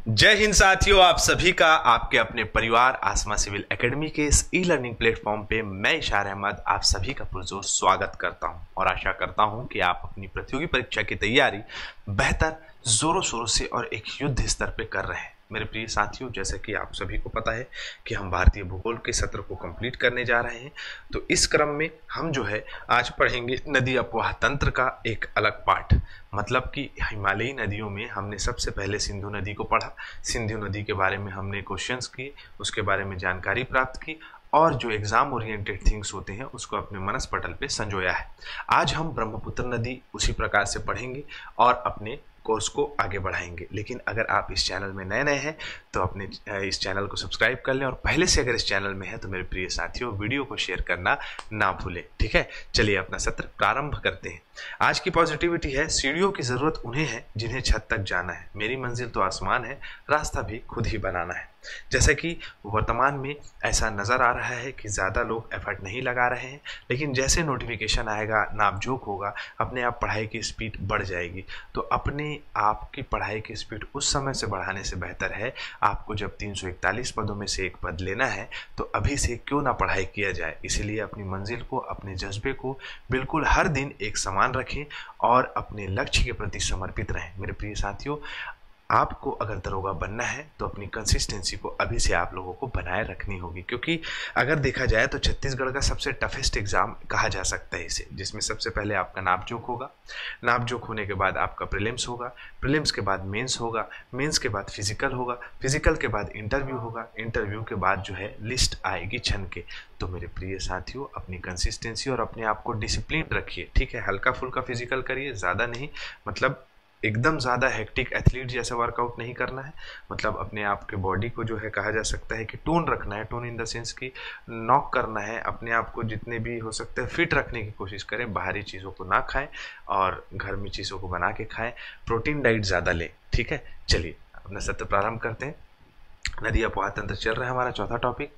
जय हिंद साथियों, आप सभी का आपके अपने परिवार आसमा सिविल एकेडमी के इस ई लर्निंग प्लेटफॉर्म पे मैं इशार अहमद आप सभी का पुरजोर स्वागत करता हूं और आशा करता हूं कि आप अपनी प्रतियोगी परीक्षा की तैयारी बेहतर जोरों शोरों से और एक युद्ध स्तर पे कर रहे हैं। मेरे प्रिय साथियों, जैसे कि आप सभी को पता है कि हम भारतीय भूगोल के सत्र को कंप्लीट करने जा रहे हैं, तो इस क्रम में हम जो है आज पढ़ेंगे नदी अपवाह तंत्र का एक अलग पाठ। मतलब कि हिमालयी नदियों में हमने सबसे पहले सिंधु नदी को पढ़ा, सिंधु नदी के बारे में हमने क्वेश्चंस किए, उसके बारे में जानकारी प्राप्त की और जो एग्जाम ओरिएंटेड थिंग्स होते हैं उसको अपने मनस पटल पे संजोया है। आज हम ब्रह्मपुत्र नदी उसी प्रकार से पढ़ेंगे और अपने कोर्स को आगे बढ़ाएंगे। लेकिन अगर आप इस चैनल में नए हैं तो अपने इस चैनल को सब्सक्राइब कर लें और पहले से अगर इस चैनल में है तो मेरे प्रिय साथियों वीडियो को शेयर करना ना भूलें। ठीक है, चलिए अपना सत्र प्रारंभ करते हैं। आज की पॉजिटिविटी है, सीढ़ियों की जरूरत उन्हें है जिन्हें छत तक जाना है, मेरी मंजिल तो आसमान है, रास्ता भी खुद ही बनाना है। जैसे कि वर्तमान में ऐसा नज़र आ रहा है कि ज़्यादा लोग एफर्ट नहीं लगा रहे हैं, लेकिन जैसे नोटिफिकेशन आएगा, नापजोक होगा, अपने आप पढ़ाई की स्पीड बढ़ जाएगी। तो अपने आप की पढ़ाई की स्पीड उस समय से बढ़ाने से बेहतर है आपको जब 341 पदों में से एक पद लेना है तो अभी से क्यों ना पढ़ाई किया जाए। इसीलिए अपनी मंजिल को, अपने जज्बे को बिल्कुल हर दिन एक समान रखें और अपने लक्ष्य के प्रति समर्पित रहें। मेरे प्रिय साथियों, आपको अगर दरोगा बनना है तो अपनी कंसिस्टेंसी को अभी से आप लोगों को बनाए रखनी होगी, क्योंकि अगर देखा जाए तो छत्तीसगढ़ का सबसे टफेस्ट एग्जाम कहा जा सकता है इसे, जिसमें सबसे पहले आपका नापजोक होगा, नापजोक होने के बाद आपका प्रीलिम्स होगा, प्रीलिम्स के बाद मेंस होगा, मेंस के बाद फिजिकल होगा, फिजिकल के बाद इंटरव्यू होगा, इंटरव्यू के बाद जो है लिस्ट आएगी छन के। तो मेरे प्रिय साथियों, अपनी कंसिस्टेंसी और अपने आप को डिसिप्लिन रखिए। ठीक है, हल्का फुल्का फिजिकल करिए, ज़्यादा नहीं, मतलब एकदम ज़्यादा हेक्टिक एथलीट जैसा वर्कआउट नहीं करना है। मतलब अपने आप के बॉडी को जो है कहा जा सकता है कि टोन रखना है, टोन इन द सेंस कि नॉक करना है, अपने आप को जितने भी हो सकता है फिट रखने की कोशिश करें, बाहरी चीज़ों को ना खाएं और घर में चीज़ों को बना के खाएं, प्रोटीन डाइट ज़्यादा लें। ठीक है, चलिए अपना सत्र प्रारंभ करते हैं। नदी अपवाह तंत्र चल रहा है हमारा चौथा टॉपिक,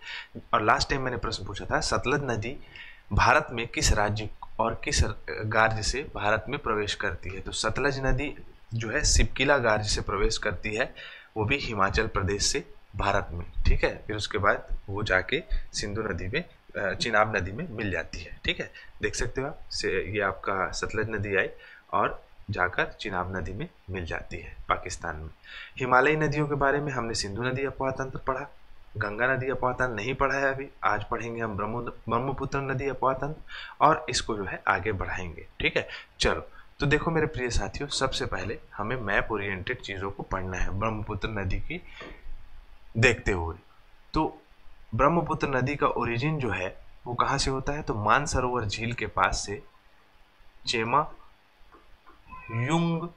और लास्ट टाइम मैंने प्रश्न पूछा था सतलज नदी भारत में किस राज्य और किस गार्ज से भारत में प्रवेश करती है। तो सतलज नदी जो है सिपकिला गार्ज से प्रवेश करती है, वो भी हिमाचल प्रदेश से भारत में। ठीक है, फिर उसके बाद वो जाके सिंधु नदी में, चिनाब नदी में मिल जाती है। ठीक है, देख सकते हो आप से ये आपका सतलज नदी आई और जाकर चिनाब नदी में मिल जाती है पाकिस्तान में। हिमालयी नदियों के बारे में हमने सिंधु नदी अपवाह तंत्र पढ़ा, गंगा नदी अपवाह तंत्र नहीं पढ़ा है अभी। आज पढ़ेंगे हम ब्रह्मपुत्र नदी अपवाह तंत्र और इसको जो है आगे बढ़ाएंगे। ठीक है, चलो तो देखो मेरे प्रिय साथियों, सबसे पहले हमें मैप ओरिएंटेड चीज़ों को पढ़ना है ब्रह्मपुत्र नदी की देखते हुए। तो ब्रह्मपुत्र नदी का ओरिजिन जो है वो कहाँ से होता है, तो मानसरोवर झील के पास से चेमा युंग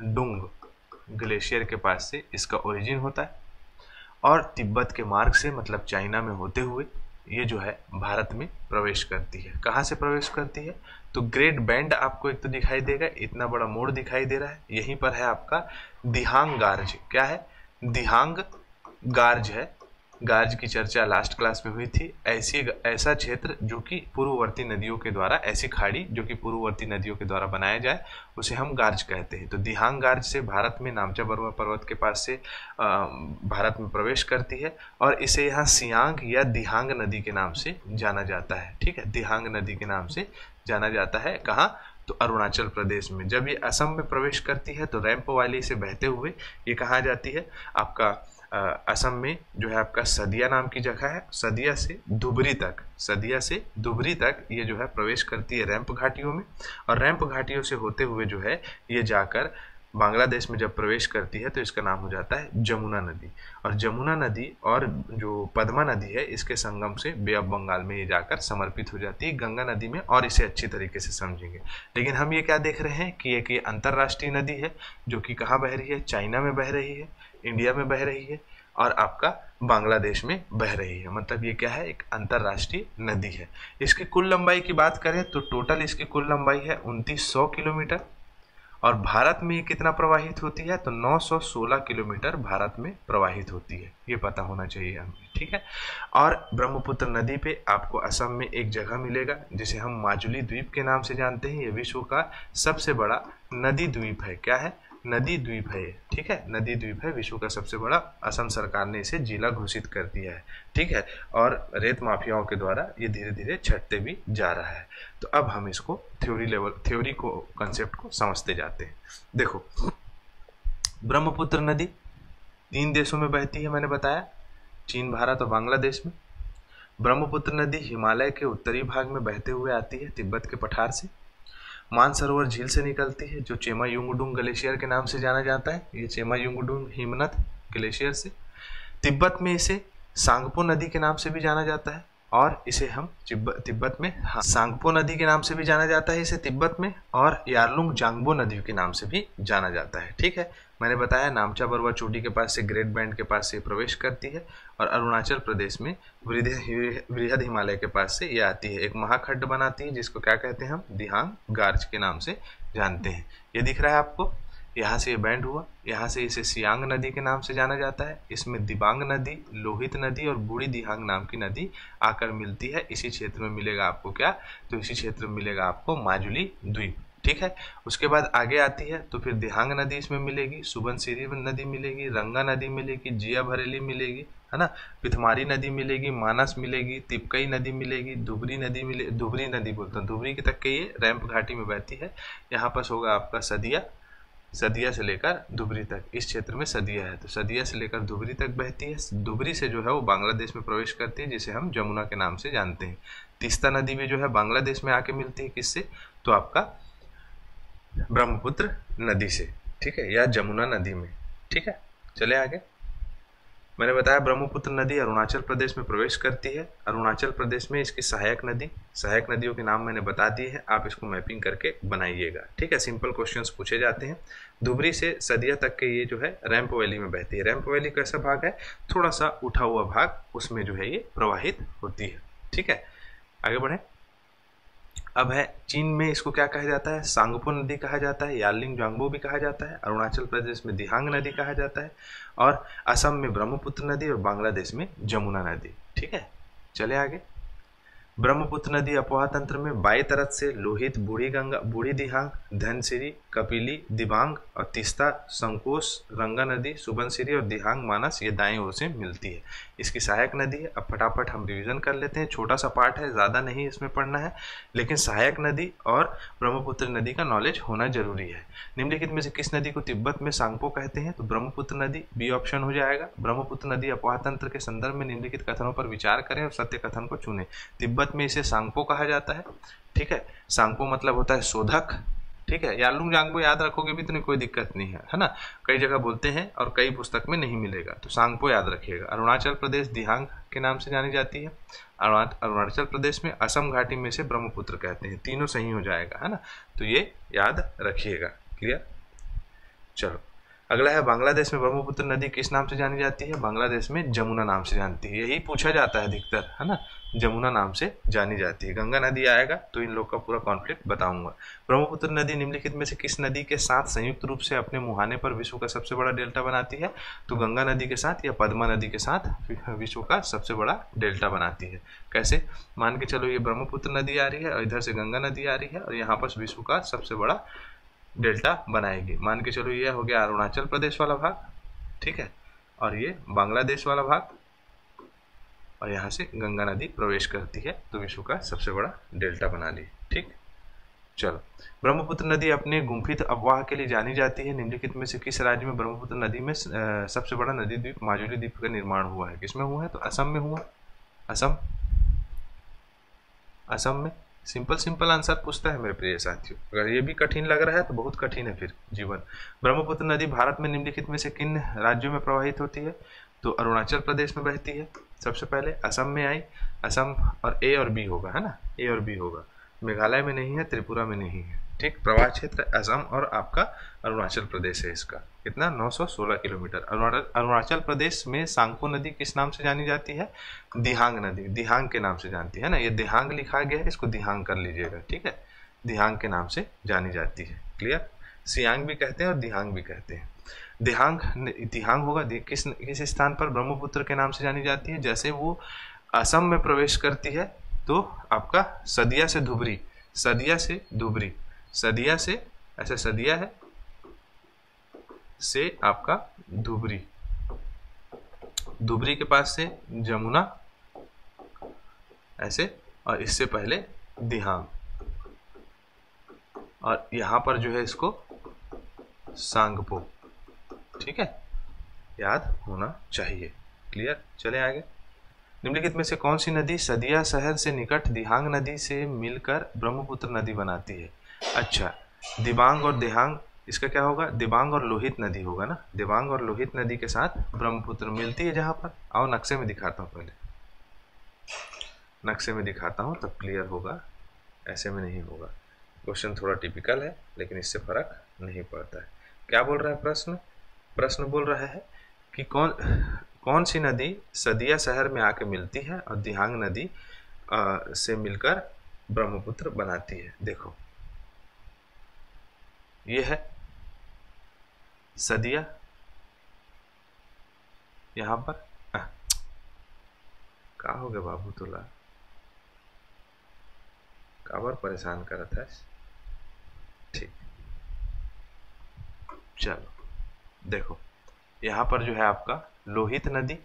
डुंग ग्लेशियर के पास से इसका ओरिजिन होता है और तिब्बत के मार्ग से, मतलब चाइना में होते हुए ये जो है भारत में प्रवेश करती है। कहाँ से प्रवेश करती है, तो ग्रेट बैंड आपको एक तो दिखाई देगा, इतना बड़ा मोड़ दिखाई दे रहा है, यहीं पर है आपका दिहांग गार्ज। क्या है, दिहांग गार्ज है। गार्ज की चर्चा लास्ट क्लास में हुई थी। ऐसा क्षेत्र जो कि पूर्ववर्ती नदियों के द्वारा, ऐसी खाड़ी जो कि पूर्ववर्ती नदियों के द्वारा बनाया जाए उसे हम गार्ज कहते हैं। तो दिहांग गार्ज से भारत में नामचा पर्वत के पास से भारत में प्रवेश करती है और इसे यहाँ सियांग या दिहांग नदी के नाम से जाना जाता है। ठीक है, दिहांग नदी के नाम से जाना जाता है। कहाँ, तो अरुणाचल प्रदेश में। जब ये असम में प्रवेश करती है तो रैंप वैली से बहते हुए ये कहाँ जाती है, आपका असम में जो है आपका सदिया नाम की जगह है, सदिया से धुबरी तक ये जो है प्रवेश करती है रैंप घाटियों में, और रैंप घाटियों से होते हुए जो है ये जाकर बांग्लादेश में जब प्रवेश करती है तो इसका नाम हो जाता है जमुना नदी। और जमुना नदी और जो पद्मा नदी है इसके संगम से बे ऑफ बंगाल में ये जाकर समर्पित हो जाती है गंगा नदी में, और इसे अच्छी तरीके से समझेंगे। लेकिन हम ये क्या देख रहे हैं कि एक ये अंतर्राष्ट्रीय नदी है जो कि कहाँ बह रही है, चाइना में बह रही है, इंडिया में बह रही है और आपका बांग्लादेश में बह रही है। मतलब ये क्या है, एक अंतर्राष्ट्रीय नदी है। इसकी कुल लंबाई की बात करें तो टोटल इसकी कुल लंबाई है 2900 किलोमीटर और भारत में ये कितना प्रवाहित होती है, तो 916 किलोमीटर भारत में प्रवाहित होती है। ये पता होना चाहिए हमें। ठीक है, और ब्रह्मपुत्र नदी पे आपको असम में एक जगह मिलेगा जिसे हम माजुली द्वीप के नाम से जानते हैं। ये विश्व का सबसे बड़ा नदी द्वीप है। क्या है, नदी द्वीप है ये, ठीक है, नदी द्वीप है, विश्व का सबसे बड़ा। असम सरकार ने इसे जिला घोषित कर दिया है, ठीक है, और रेत माफियाओं के द्वारा ये धीरे धीरे छटते भी जा रहा है। तो अब हम इसको थ्योरी को कंसेप्ट को समझते जाते हैं। देखो, ब्रह्मपुत्र नदी 3 देशों में बहती है, मैंने बताया, चीन, भारत और बांग्लादेश में। ब्रह्मपुत्र नदी हिमालय के उत्तरी भाग में बहते हुए आती है तिब्बत के पठार से, मानसरोवर झील से निकलती है जो चेमायुंगडुंग ग्लेशियर के नाम से जाना जाता है, ये चेमायुंगडुंग हिमनद ग्लेशियर से। तिब्बत में इसे सांगपो नदी के नाम से भी जाना जाता है, और इसे हम तिब्बत में सांगपो नदी के नाम से भी जाना जाता है इसे तिब्बत में, और यारलुंग जांगबो नदी के नाम से भी जाना जाता है, ठीक है। मैंने बताया नामचा बरवा चोटी के पास से, ग्रेट बैंड के पास से प्रवेश करती है, और अरुणाचल प्रदेश में वृहद हिमालय के पास से ये आती है, एक महाखड्ड बनाती है जिसको क्या कहते हैं हम, दिहांग गार्ज के नाम से जानते हैं। ये दिख रहा है आपको, यहाँ से ये बैंड हुआ, यहाँ से इसे सियांग नदी के नाम से जाना जाता है। इसमें दिबांग नदी, लोहित नदी और बूढ़ी दिहांग नाम की नदी आकर मिलती है। इसी क्षेत्र में मिलेगा आपको क्या, तो इसी क्षेत्र में मिलेगा आपको माजुली द्वीप, ठीक है। उसके बाद आगे आती है तो फिर दिहांग नदी इसमें मिलेगी, सुबनसिरी नदी मिलेगी, रंगा नदी मिलेगी, जिया भरेली मिलेगी, है ना, पिथमारी नदी मिलेगी, मानस मिलेगी, तिपकई नदी मिलेगी, धुबरी नदी बोलते हैं, धुबरी के तक के ये रैंप घाटी में बहती है। यहाँ पर होगा आपका सदिया से लेकर धुबरी तक, इस क्षेत्र में सदिया है, तो सदिया से लेकर धुबरी तक बहती है। धुबरी से जो है वो बांग्लादेश में प्रवेश करती है जिसे हम जमुना के नाम से जानते हैं। तीस्ता नदी भी जो है बांग्लादेश में आके मिलती है, किससे, तो आपका ब्रह्मपुत्र नदी से, ठीक है, या जमुना नदी में, ठीक है। चले आगे, मैंने बताया ब्रह्मपुत्र नदी अरुणाचल प्रदेश में प्रवेश करती है। अरुणाचल प्रदेश में इसकी सहायक नदियों के नाम मैंने बता दिए हैं, आप इसको मैपिंग करके बनाइएगा, ठीक है। सिंपल क्वेश्चंस पूछे जाते हैं। धुबरी से सदिया तक के ये जो है रैंप वैली में बहती है। रैंप वैली कैसा भाग है, थोड़ा सा उठा हुआ भाग, उसमें जो है ये प्रवाहित होती है, ठीक है। आगे बढ़े, अब है चीन में इसको क्या कहा जाता है, सांगपो नदी कहा जाता है, यारलिंग जांगबो भी कहा जाता है, अरुणाचल प्रदेश में दिहांग नदी कहा जाता है, और असम में ब्रह्मपुत्र नदी और बांग्लादेश में जमुना नदी, ठीक है। चले आगे, ब्रह्मपुत्र नदी अपवाह तंत्र में बाई तरफ से लोहित, बूढ़ी दिहांग, धनसिरी, कपिली, दिबांग और तीस्ता, संकोश, रंगा नदी, सुबनसिरी और दिहांग मानस ये दाएं ओर से मिलती है। इसकी सहायक नदी है। अब फटाफट हम रिवीजन कर लेते हैं, छोटा सा पार्ट है, ज़्यादा नहीं इसमें पढ़ना है, लेकिन सहायक नदी और ब्रह्मपुत्र नदी का नॉलेज होना जरूरी है। निम्नलिखित में से किस नदी को तिब्बत में सांगपो कहते हैं, तो ब्रह्मपुत्र नदी, बी ऑप्शन हो जाएगा। ब्रह्मपुत्र नदी अपवाह तंत्र के संदर्भ में निम्नलिखित कथनों पर विचार करें और सत्य कथन को चुनें। तिब्बत में इसे सांगपो कहा जाता है, ठीक है। सांगपो मतलब होता है शोधक, ठीक है। यारलुंग जांगबो याद रखोगे भी तो कोई दिक्कत नहीं है ना, कई जगह बोलते हैं और कई पुस्तक में नहीं मिलेगा, तो सांगपो याद रखिएगा। अरुणाचल प्रदेश दिहांग के नाम से जानी जाती है। अरुणाचल प्रदेश में असम घाटी में से ब्रह्मपुत्र कहते हैं, तीनों सही हो जाएगा, है ना, तो ये याद रखिएगा। क्लियर, चलो अगला है बांग्लादेश में ब्रह्मपुत्र नदी किस नाम से जानी जाती है, बांग्लादेश में जमुना नाम से जानती है, यही पूछा जाता है अधिकतर, है ना, जमुना नाम से जानी जाती है। गंगा नदी आएगा तो इन लोग का पूरा कॉन्फ्लिक्ट बताऊंगा। ब्रह्मपुत्र नदी निम्नलिखित में से किस नदी के साथ संयुक्त रूप से अपने मुहाने पर विश्व का सबसे बड़ा डेल्टा बनाती है, तो गंगा नदी के साथ या पद्मा नदी के साथ विश्व का सबसे बड़ा डेल्टा बनाती है। कैसे, मान के चलो ये ब्रह्मपुत्र नदी आ रही है और इधर से गंगा नदी आ रही है और यहाँ पर विश्व का सबसे बड़ा डेल्टा बनाएगी। मान के चलो ये हो गया अरुणाचल प्रदेश वाला भाग, ठीक है, और ये बांग्लादेश वाला भाग, और यहाँ से गंगा नदी प्रवेश करती है तो विश्व का सबसे बड़ा डेल्टा बना ली, ठीक। चलो, ब्रह्मपुत्र नदी अपने गुम्फित अफवाह के लिए जानी जाती है। निम्नलिखित में से किस राज्य में ब्रह्मपुत्र नदी में सबसे बड़ा नदी द्वीप माजुली द्वीप का निर्माण हुआ है, किसमें हुआ है, तो असम में हुआ। असम में सिंपल आंसर पूछता है मेरे प्रिय साथियों, अगर ये भी कठिन लग रहा है तो बहुत कठिन है फिर जीवन। ब्रह्मपुत्र नदी भारत में निम्नलिखित में से किन राज्यों में प्रवाहित होती है, तो अरुणाचल प्रदेश में बहती है सबसे पहले, असम में आई, असम और ए और बी होगा, है ना, ए और बी होगा, मेघालय में नहीं है, त्रिपुरा में नहीं है, ठीक। प्रवाह क्षेत्र असम और आपका अरुणाचल प्रदेश है। इसका कितना, 916 किलोमीटर। अरुणाचल प्रदेश में सांगपो नदी किस नाम से जानी जाती है, दिहांग नदी, दिहांग के नाम से जानती है ना, ये दिहांग लिखा गया है, इसको दिहांग कर लीजिएगा, ठीक है, दिहांग के नाम से जानी जाती है। क्लियर, सियांग भी कहते हैं और दिहांग भी कहते हैं। दिहांग होगा किस स्थान पर ब्रह्मपुत्र के नाम से जानी जाती है, जैसे वो असम में प्रवेश करती है तो आपका सदिया से धुबरी, सदिया से ऐसे सदिया है, से आपका धुबरी, धुबरी के पास से जमुना ऐसे, और इससे पहले दिहांग, और यहां पर जो है इसको सांगपो। ठीक है, याद होना चाहिए। क्लियर, चले आगे। निम्नलिखित में से कौन सी नदी सदिया शहर से निकट दिहांग नदी से मिलकर ब्रह्मपुत्र नदी बनाती है? अच्छा, दिबांग और दिहांग, इसका क्या होगा? दिबांग और लोहित नदी होगा ना। दिबांग और लोहित नदी के साथ ब्रह्मपुत्र मिलती है जहां पर। आओ नक्शे में दिखाता हूं, पहले नक्शे में दिखाता हूं तब क्लियर होगा, ऐसे में नहीं होगा। क्वेश्चन थोड़ा टिपिकल है लेकिन इससे फर्क नहीं पड़ता है। क्या बोल रहा है प्रश्न? प्रश्न बोल रहा है कि कौन सी नदी सदिया शहर में आके मिलती है और दिहांग नदी से मिलकर ब्रह्मपुत्र बनाती है। देखो, ये है सदिया, यहां पर का हो गया बाबू, तोला काबर परेशान कर था। ठीक, चलो देखो, यहाँ पर जो है आपका लोहित नदी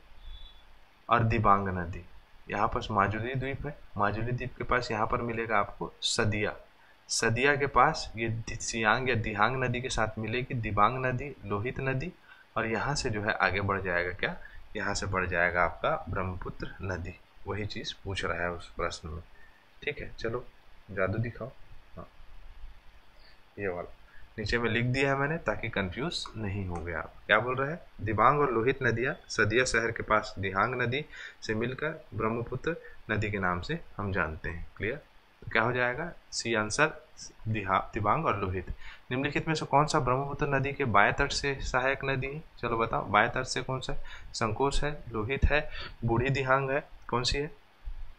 और दिबांग नदी, यहाँ पर माजुली द्वीप है, माजुली द्वीप के पास यहाँ पर मिलेगा आपको सदिया, सदिया के पास ये सियांग या दिहांग नदी के साथ मिलेगी दिबांग नदी, लोहित नदी, और यहाँ से जो है आगे बढ़ जाएगा क्या? यहाँ से बढ़ जाएगा आपका ब्रह्मपुत्र नदी। वही चीज़ पूछ रहा है उस प्रश्न में। ठीक है, चलो जादू दिखाओ। हाँ, ये वाला नीचे में लिख दिया है मैंने ताकि कंफ्यूज नहीं हो गया आप। क्या बोल रहा है? दिबांग और लोहित नदियाँ सदिया शहर के पास दिहांग नदी से मिलकर ब्रह्मपुत्र नदी के नाम से हम जानते हैं। क्लियर? तो क्या हो जाएगा? सी आंसर, दिबांग और लोहित। निम्नलिखित में से कौन सा ब्रह्मपुत्र नदी के बाएं तट से सहायक नदी है? चलो बताओ, बाएं तट से कौन सा है? संकोच है, लोहित है, बूढ़ी दिहांग है, कौन सी है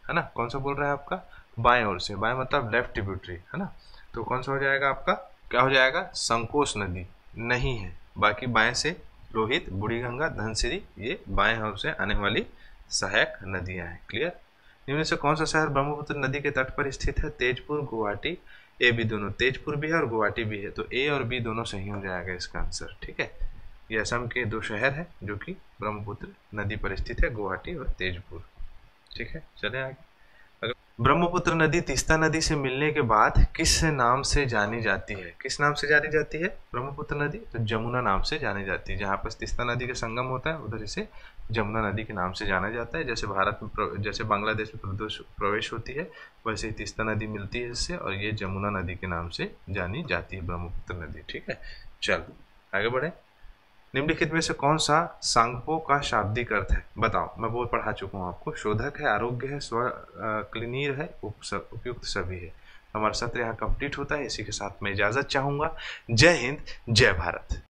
ना? कौन सा बोल रहा है आपका? बाएं ओर से, बाएं मतलब लेफ्ट ट्रिब्यूटरी, है ना? तो कौन सा हो जाएगा आपका? क्या हो जाएगा? संकोच नदी नहीं है। बाकी बाएं से लोहित, बूढ़ी गंगा, धनसिरी, ये बाएं ओर से आने वाली सहायक नदियां हैं। क्लियर? इनमें से कौन सा शहर ब्रह्मपुत्र नदी के तट पर स्थित है? तेजपुर, गुवाहाटी, ए बी दोनों। तेजपुर भी है और गुवाहाटी भी है, तो ए और बी दोनों सही हो जाएगा इसका आंसर। ठीक है, ये असम के दो शहर हैं जो कि ब्रह्मपुत्र नदी पर स्थित है, गुवाहाटी और तेजपुर। ठीक है, चले आगे। ब्रह्मपुत्र नदी तीस्ता नदी से मिलने के बाद किस नाम से जानी जाती है? किस नाम से जानी जाती है ब्रह्मपुत्र नदी? तो जमुना नाम से जानी जाती है। जहाँ पर तीस्ता नदी का संगम होता है उधर इसे जमुना नदी के नाम से जाना जाता है। जैसे भारत में, जैसे बांग्लादेश में प्रवेश होती है, वैसे ही तीस्ता नदी मिलती है इससे, और ये जमुना नदी के नाम से जानी जाती है ब्रह्मपुत्र नदी। ठीक है, चलो आगे बढ़े। निम्नलिखित में से कौन सा सांगपो का शाब्दिक अर्थ है? बताओ, मैं वो पढ़ा चुका हूँ आपको। शोधक है, आरोग्य है, क्लिनीर है, उपयुक्त सभी है। हमारा सत्र यहाँ कंप्लीट होता है। इसी के साथ मैं इजाजत चाहूंगा। जय हिंद, जय भारत।